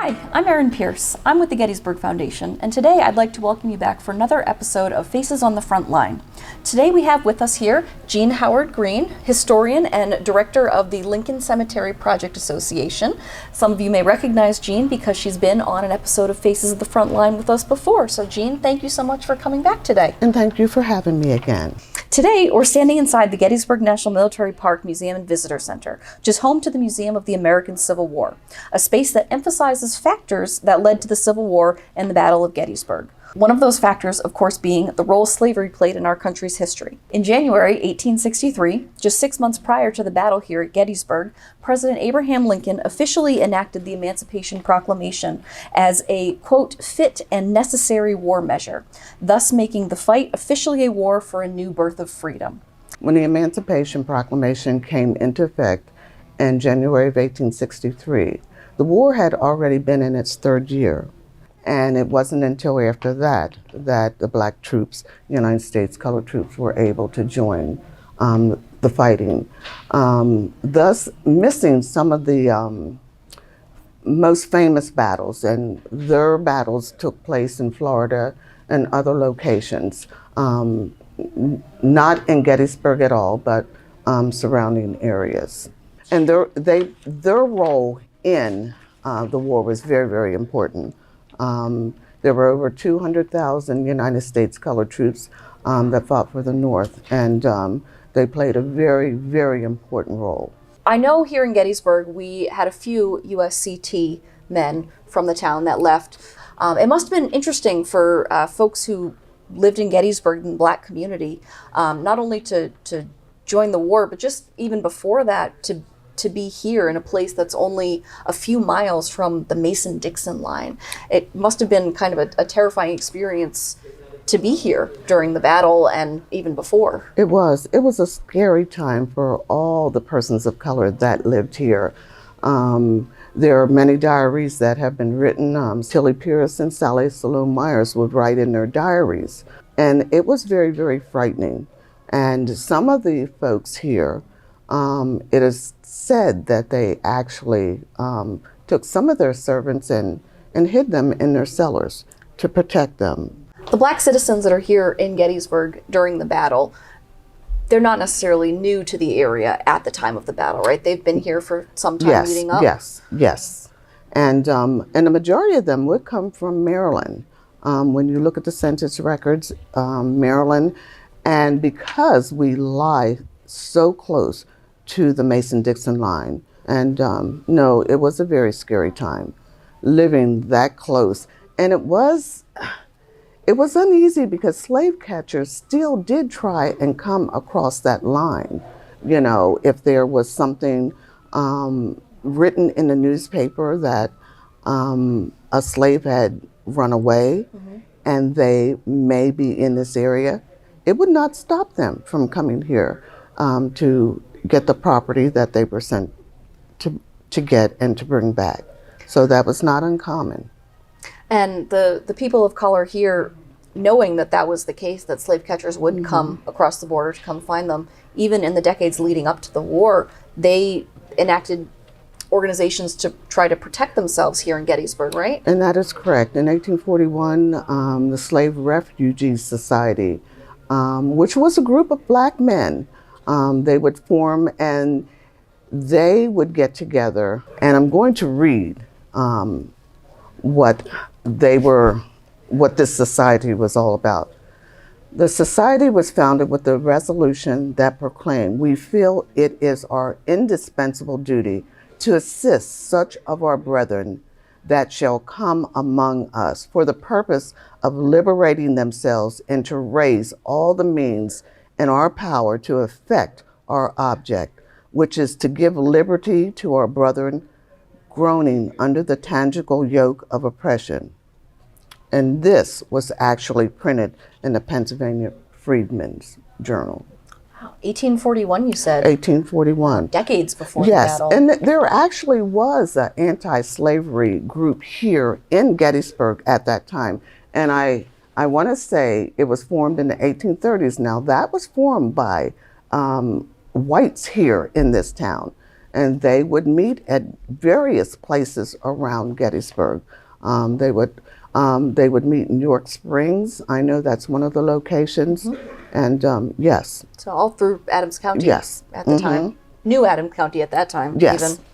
Hi, I'm Erin Pearce. I'm with the Gettysburg Foundation, and today I'd like to welcome you back for another episode of Faces on the Front Line. Today we have with us here Jean Howard Green, historian and director of the Lincoln Cemetery Project Association. Some of you may recognize Jean because she's been on an episode of Faces of the Front Line with us before. So Jean, thank you so much for coming back today. And thank you for having me again. Today, we're standing inside the Gettysburg National Military Park Museum and Visitor Center, which is home to the Museum of the American Civil War, a space that emphasizes factors that led to the Civil War and the Battle of Gettysburg. One of those factors, of course, being the role slavery played in our country's history. In January 1863, just 6 months prior to the battle here at Gettysburg, President Abraham Lincoln officially enacted the Emancipation Proclamation as a, quote, fit and necessary war measure, thus making the fight officially a war for a new birth of freedom. When the Emancipation Proclamation came into effect in January of 1863, the war had already been in its third year. And it wasn't until after that that the black troops, United States colored troops, were able to join the fighting, thus missing some of the most famous battles. And their battles took place in Florida and other locations, not in Gettysburg at all, but surrounding areas. And their role in the war was very, very important. There were over 200,000 United States colored troops that fought for the North, and they played a very, very important role. I know here in Gettysburg we had a few USCT men from the town that left. It must have been interesting for folks who lived in Gettysburg in the black community, not only to join the war, but just even before that to be here in a place that's only a few miles from the Mason-Dixon line. It must have been kind of a terrifying experience to be here during the battle and even before. It was a scary time for all the persons of color that lived here. There are many diaries that have been written. Tilly Pearce and Sally Salome Myers would write in their diaries. And it was very, very frightening. And some of the folks here, it is said that they actually took some of their servants and hid them in their cellars to protect them. The black citizens that are here in Gettysburg during the battle, they're not necessarily new to the area at the time of the battle, right? They've been here for some time leading up. Yes. And the majority of them would come from Maryland. When you look at the census records, Maryland, and because we lie so close to the Mason-Dixon line. And no, it was a very scary time living that close. And it was uneasy because slave catchers still did try and come across that line. You know, if there was something written in the newspaper that a slave had run away and they may be in this area, it would not stop them from coming here to get the property that they were sent to get and to bring back. So that was not uncommon. And the people of color here, knowing that that was the case, that slave catchers would come across the border to come find them, even in the decades leading up to the war, they enacted organizations to try to protect themselves here in Gettysburg, right? And that is correct. In 1841, the Slave Refugees Society, which was a group of black men, they would form and they would get together. And I'm going to read what this society was all about. The society was founded with the resolution that proclaimed, "We feel it is our indispensable duty to assist such of our brethren that shall come among us for the purpose of liberating themselves and to raise all the means in our power to effect our object, which is to give liberty to our brethren groaning under the tangible yoke of oppression." And this was actually printed in the Pennsylvania Freedmen's Journal. Wow. 1841, you said? 1841. Decades before the battle. Yes, and there actually was an anti-slavery group here in Gettysburg at that time. And I want to say it was formed in the 1830s. Now, that was formed by whites here in this town. and they would meet at various places around Gettysburg. They would meet in York Springs. I know that's one of the locations. And yes. So all through Adams County Yes. at the time. New Adams County at that time. Yes. Even.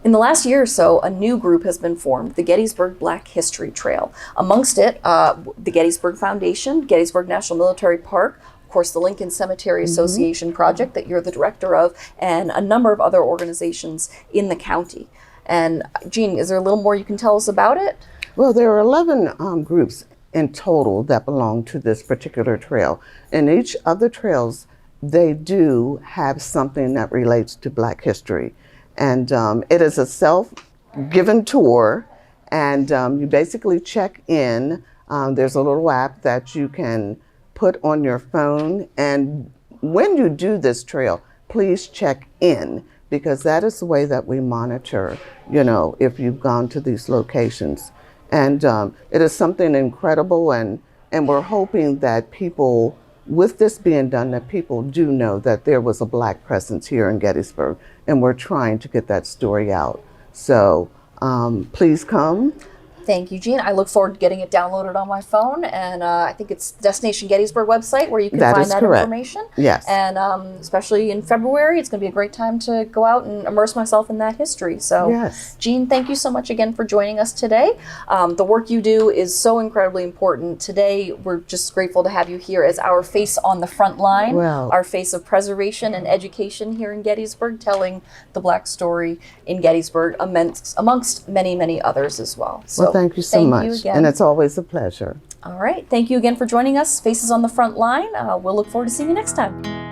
In the last year or so, a new group has been formed, the Gettysburg Black History Trail. Amongst it, the Gettysburg Foundation, Gettysburg National Military Park, of course, the Lincoln Cemetery Association project that you're the director of, and a number of other organizations in the county. And Jean, is there a little more you can tell us about it? Well, there are 11 groups in total that belong to this particular trail. And each of the trails, they do have something that relates to Black history. And it is a self-given tour, and you basically check in. There's a little app that you can put on your phone, and when you do this trail, please check in, because that is the way that we monitor, you know, if you've gone to these locations. And it is something incredible, and we're hoping that people, with this being done, that people do know that there was a Black presence here in Gettysburg, and we're trying to get that story out. So please come. Thank you, Jean. I look forward to getting it downloaded on my phone, and I think it's Destination Gettysburg website where you can find that information. Yes. And especially in February, it's going to be a great time to go out and immerse myself in that history. So, yes. Jean, thank you so much again for joining us today. The work you do is so incredibly important. Today, we're just grateful to have you here as our face on the front line, well, our face of preservation and education here in Gettysburg, telling the Black story in Gettysburg amongst many, many others as well. So, thank you so much. And it's always a pleasure. All right. Thank you again for joining us. Faces on the Front Line. We'll look forward to seeing you next time.